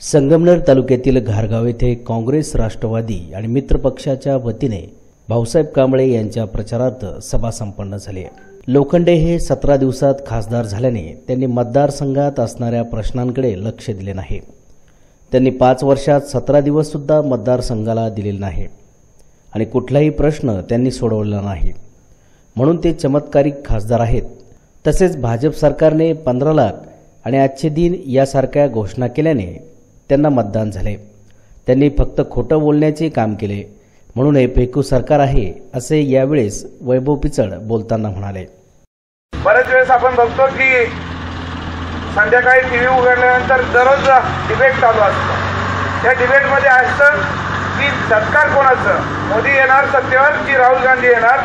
संगमनेर तालुक्यातील घारगाव येथे काँग्रेस, राष्ट्रवादी आणि मित्र पक्षाच्या वतीने भाऊसाहेब कांबळे यांच्या प्रचारार्थ सभा संपन्न झाली। लोखंडे हे 17 दिवसात खासदार झाल्याने त्यांनी मतदारसंघात असणाऱ्या प्रश्नांकडे लक्ष दिले नाही। त्यांनी 5 वर्षात 17 दिवस सुद्धा मतदारसंघाला दिलेले नाही आणि कुठलाही प्रश्न त्यांनी सोडवला नाही, म्हणून ते चमत्कारिक खासदार आहेत। तसेच भाजप सरकारने 15 लाख आणि आजचे दिन यासारख्या घोषणा केल्याने त्यांना मतदान झाले। त्यांनी फक्त खोटं बोलण्याचे काम केले, म्हणून हे फेकू सरकार आहे असे यावेळेस वैभव पिचड बोलताना म्हणाले। बरेच वेळेस आपण बघतो की संध्याकाळी टीव्ही उघडल्यानंतर दररोज डिबेट चालू असतो। या डिबेटमध्ये असतं की सरकार कोणाचं, मोदी येणार सत्तेवर की राहुल गांधी येणार,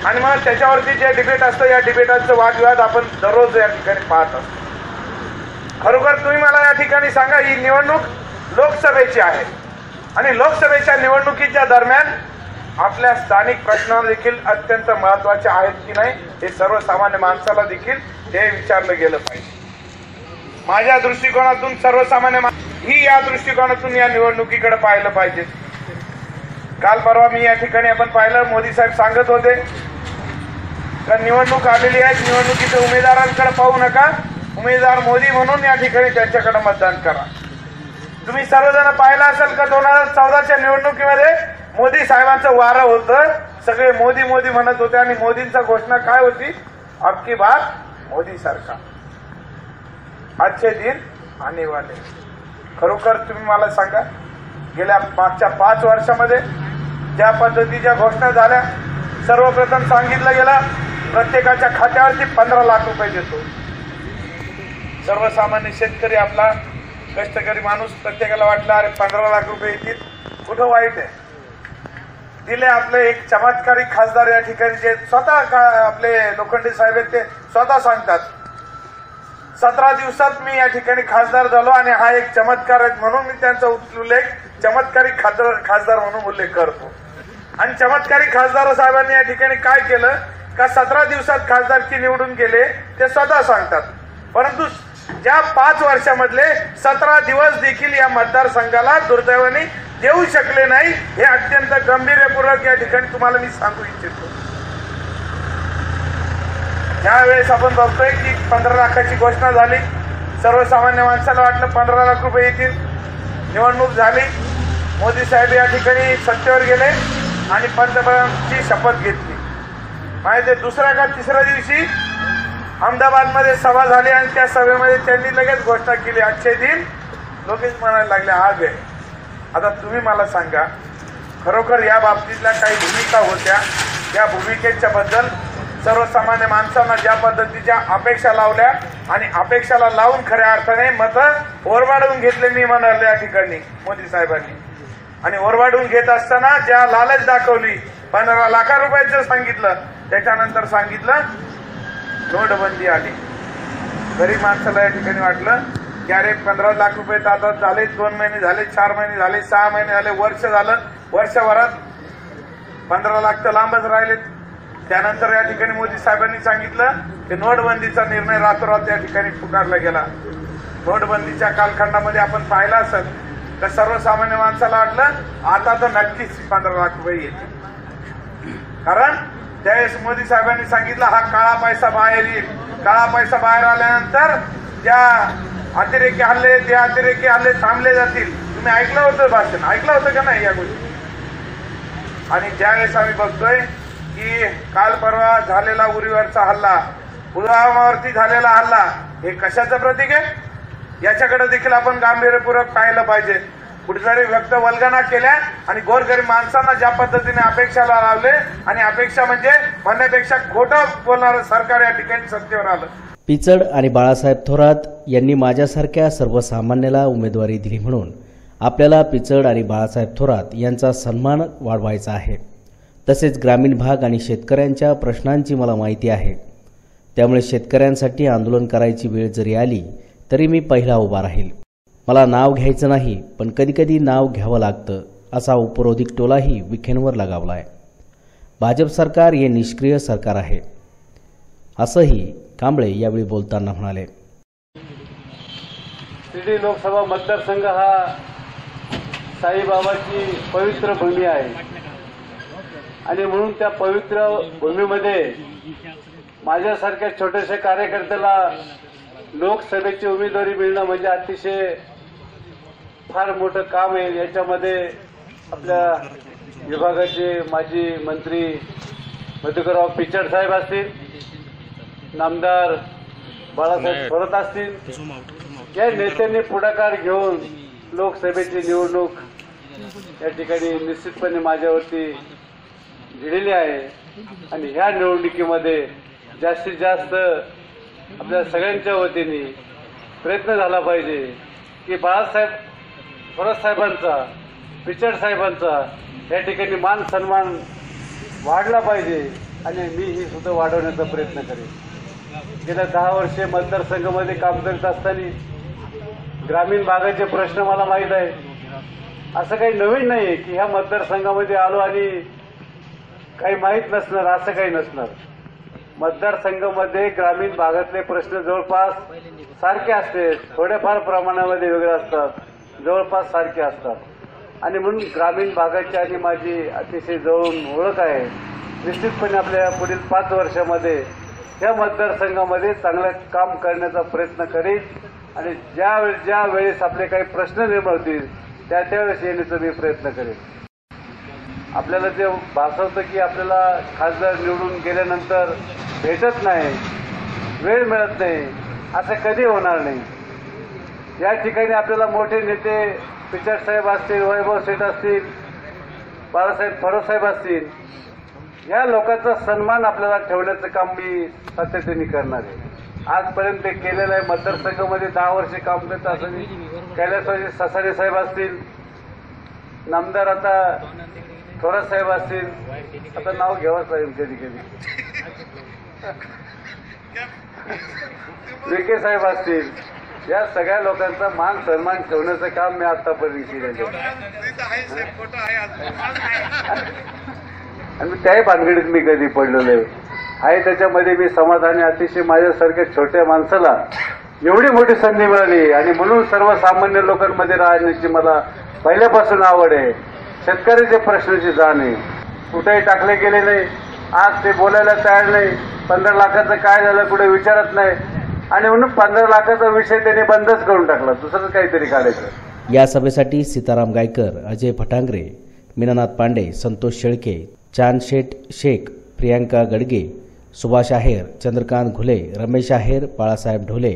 आणि मग त्याच्यावरती जे डिबेट असतं या डिबेटाचं वादविवाद आपण दररोज या ठिकाणी पाहत असतो। खरोखर तुम्ही मला या ठिकाणी सांगा, ही निवडणूक लोकसभेची आहे आणि लोकसभेच्या निवडणुकीच्या दरम्यान आपल्या स्थानिक प्रश्न देखील अत्यंत महत्त्वाचे आहेत की नाही हे सर्वसामान्य माणसाला देखील हे विचारलं गेलं पाहिजे। माझ्या दृष्टिकोनातून सर्वसामान्य ही या दृष्टिकोनातून या निवडणुकीकडे पाहिलं पाहिजे। काल परवा मी या ठिकाणी आपण पाहिलं, मोदी साहेब सांगत होते की निवडणूक आलेली आहे, निवडणुकीच्या उमेदवारांकडे पाहू नका, उमेदवार मोदी म्हणून या ठिकाणी त्यांच्याकडे मतदान करा। तुम्ही सर्वजण पाहिलं असेल का 2014च्या निवडणुकीमध्ये मोदी साहेबांचं वारं होतं, सगळे मोदी मोदी म्हणत होते आणि मोदींचा घोषणा काय होती, अब की बार मोदी सरकार, आजचे दिन आने वाले। खरोखर तुम्ही मला सांगा, गेल्या मागच्या 5 वर्षामध्ये ज्या पद्धतीच्या घोषणा झाल्या, सर्वप्रथम सांगितलं गेलं प्रत्येकाच्या खात्यावरती 15 लाख रुपये देतो। सर्वसामान्य शेतकरी, आपला कष्टकरी माणूस, प्रत्येकाला वाटलं अरे 15 लाख रुपये येतील, कुठं वाईट आहे, दिले। आपले एक चमत्कारिक खासदार या ठिकाणी जे स्वतः आपले लोखंडे साहेब आहेत ते स्वतः सांगतात 17 दिवसात मी या ठिकाणी खासदार झालो आणि हा एक चमत्कार आहे, म्हणून मी त्यांचा उल्लेख चमत्कारिक खासदार म्हणून उल्लेख करतो। आणि चमत्कारिक खासदार साहेबांनी या ठिकाणी काय केलं का 17 दिवसात खासदारकी निवडून गेले ते स्वतः सांगतात, परंतु ज्या 5 वर्षामधले 17 दिवस देखील या मतदारसंघाला दुर्दैवाने देऊ शकले नाही, हे अत्यंत गंभीरपूर्वक या ठिकाणी तुम्हाला मी सांगू इच्छितो। ज्यावेळेस आपण बघतोय की 15 लाखाची घोषणा झाली, सर्वसामान्य माणसाला वाटलं 15 लाख रुपये येतील, निवडणूक झाली, मोदी साहेब या ठिकाणी सत्तेवर गेले आणि पंतप्रधानांची शपथ घेतली। माहिती दुसऱ्या का तिसऱ्या दिवशी अहमदाबादमध्ये सभा झाली आणि त्या सभेमध्ये त्यांनी लगेच घोषणा केली, आजचे दिन लोकच म्हणायला लागले आज आहे। आता तुम्ही मला सांगा, खरोखर या बाबतीतल्या काही भूमिका होत्या, त्या भूमिकेच्या बद्दल सर्वसामान्य माणसांना ज्या पद्धतीच्या अपेक्षा लावल्या आणि अपेक्षाला लावून खऱ्या अर्थाने मतं ओरबाडून घेतले मी म्हणाले या ठिकाणी मोदी साहेबांनी। आणि ओरबाडून घेत असताना ज्या लालच दाखवली, 15 लाख रुपयाचं सांगितलं, त्याच्यानंतर सांगितलं नोटबंदी आली। गरीब माणसाला या ठिकाणी वाटलं की अरे 15 लाख रुपये आता झाले, 2 महिने झाले, 4 महिने झाले, 6 महिने झाले, वर्ष झालं, वर्षभरात 15 लाख तर लांबच राहिलेत। त्यानंतर या ठिकाणी मोदी साहेबांनी सांगितलं की नोटबंदीचा निर्णय रातोरात या ठिकाणी पुकारला गेला। नोटबंदीच्या कालखंडामध्ये आपण पाहिलं असेल तर सर्वसामान्य माणसाला वाटलं आता तर नक्कीच 15 लाख रुपये येतील, कारण त्यावेळेस मोदी साहेबांनी सांगितलं हा काळा पैसा बाहेर येईल, काळा पैसा बाहेर आल्यानंतर ज्या अतिरेकी हल्ले ते अतिरेकी हल्ले थांबले जातील। तुम्ही ऐकलं होतं भाषण, ऐकलं होतं का नाही या गोष्टी? आणि ज्यावेळेस आम्ही बघतोय की काल परवा झालेला उरीवरचा हल्ला, पुलवामावरती झालेला हल्ला, हे कशाचं प्रतीक आहे याच्याकडे देखील आपण गांभीर्यपूर्वक पाहिलं पाहिजे। कुठेतरी व्यक्त वल्गना केल्या आणि गोरगरीब माणसांना ज्या पद्धतीने अपेक्षाला लावले, आणि अपेक्षा म्हणजे म्हणण्यापेक्षा खोटं बोलणारं सरकार या ठिकाणी सत्तेवर आलं। पिचड आणि बाळासाहेब थोरात यांनी माझ्यासारख्या सर्वसामान्याला उमेदवारी दिली, म्हणून आपल्याला पिचड आणि बाळासाहेब थोरात यांचा सन्मान वाढवायचा आहे। तसेच ग्रामीण भाग आणि शेतकऱ्यांच्या प्रश्नांची मला माहिती आहे, त्यामुळे शेतकऱ्यांसाठी आंदोलन करायची वेळ जरी आली तरी मी पहिला उभा राहील। मला नाव घ्यायचं नाही, पण कधीकधी नाव घ्यावं लागतं, असा उपरोधिक टोलाही विखेंवर लगावलाय। भाजप सरकार हे निष्क्रिय सरकार आहे, असंही कांबळे यावेळी बोलताना म्हणाले। शिर्डी लोकसभा मतदारसंघ हा साईबाबाची पवित्र भूमी आहे आणि म्हणून त्या पवित्र भूमीमध्ये माझ्यासारख्या छोट्याशा कार्यकर्त्याला लोकसभेची उमेदवारी मिळणं म्हणजे अतिशय फार मोठं काम आहे। याच्यामध्ये आपल्या विभागाचे माजी मंत्री मधुकरराव पिचड साहेब असतील, नामदार बाळासाहेब थोरात असतील, या नेत्यांनी पुढाकार घेऊन लोकसभेची निवडणूक या ठिकाणी निश्चितपणे माझ्यावरती दिलेली आहे आणि ह्या निवडणुकीमध्ये जास्तीत जास्त आपल्या सगळ्यांच्या वतीने प्रयत्न झाला पाहिजे की बाळासाहेब थोरात साहेबांचा, पिचड साहेबांचा या ठिकाणी मान सन्मान वाढला पाहिजे आणि मी ही सुद्धा वाढवण्याचा प्रयत्न करेन। गेल्या 10 वर्षे मतदारसंघामध्ये काम करत असताना ग्रामीण भागाचे प्रश्न मला माहीत आहे। असं काही नवीन नाही की ह्या मतदारसंघामध्ये आलो आणि काही माहीत नसणार, असं काही नसणार। मतदारसंघामध्ये ग्रामीण भागातले प्रश्न जवळपास सारखे असते, थोड्याफार प्रमाणामध्ये वेगळे असतात, जवळपास सारखे असतात आणि म्हणून ग्रामीण भागाची आणि माझी अतिशय जवळून ओळख आहे। निश्चितपणे आपल्या पुढील 5 वर्षामध्ये या मतदारसंघामध्ये चांगलं काम करण्याचा प्रयत्न करेन आणि ज्या वेळेस आपले काही प्रश्न निर्माण होतील त्यावेळेस येण्याचा मी प्रयत्न करेन। आपल्याला जे भासवतं की आपल्याला खासदार निवडून गेल्यानंतर भेटत नाही, वेळ मिळत नाही, असं कधी होणार नाही। या ठिकाणी आपल्याला मोठे नेते पिचड साहेब असतील, वैभव शेठ असतील, बाळासाहेब थोरात साहेब असतील, या लोकांचा सन्मान आपल्याला ठेवण्याचं काम मी सातत्याने करणार आहे। आजपर्यंत ते केलेलं आहे। मतदारसंघामध्ये 10 वर्षे काम करत असताना कैलासवासी ससाणे साहेब असतील, नामदार आता थोरात साहेब असतील, आता नाव घ्यावंच लागेल कधी कधी, विखे साहेब असतील, या सगळ्या लोकांचा मान सन्मान ठेवण्याचं काम मी आतापर्यंत केलेलं आहे आणि त्याही भानगडीत मी कधी पडलेलो आहे। त्याच्यामध्ये मी समाधानी, अतिशय माझ्यासारख्या छोट्या माणसाला एवढी मोठी संधी मिळाली आणि म्हणून सर्वसामान्य लोकांमध्ये राहण्याची मला पहिल्यापासून आवड आहे। शेतकऱ्याच्या प्रश्नाची जाण आहे, कुठेही टाकले गेले नाही, आज ते बोलायला तयार नाही। 15 लाखाचं काय झालं कुठे विचारत नाही आणि म्हणून 15 लाखाचा विषय त्यांनी बंदच करून टाकला, दुसरंच काहीतरी काढायचं। या सभेसाठी सीताराम गायकर, अजय फटांगरे, मीनानाथ पांडे, संतोष शेळके, चांदशेठ शेख, प्रियांका गडगे, सुभाष आहेर, चंद्रकांत घुले, रमेश आहेर, बाळासाहेब ढोले,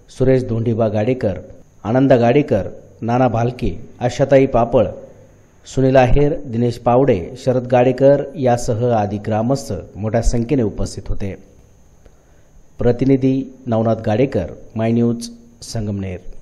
सुरेश धोंडीबा गाडेकर, आनंदा गाडेकर, नाना भालके, आशाताई पापळ, सुनील आहेर, दिनेश पावडे, शरद गाडेकर यासह आदी ग्रामस्थ मोठ्या संख्येने उपस्थित होते। प्रतिनिधी नवनाथ गाडेकर, माय न्यूज, संगमनेर।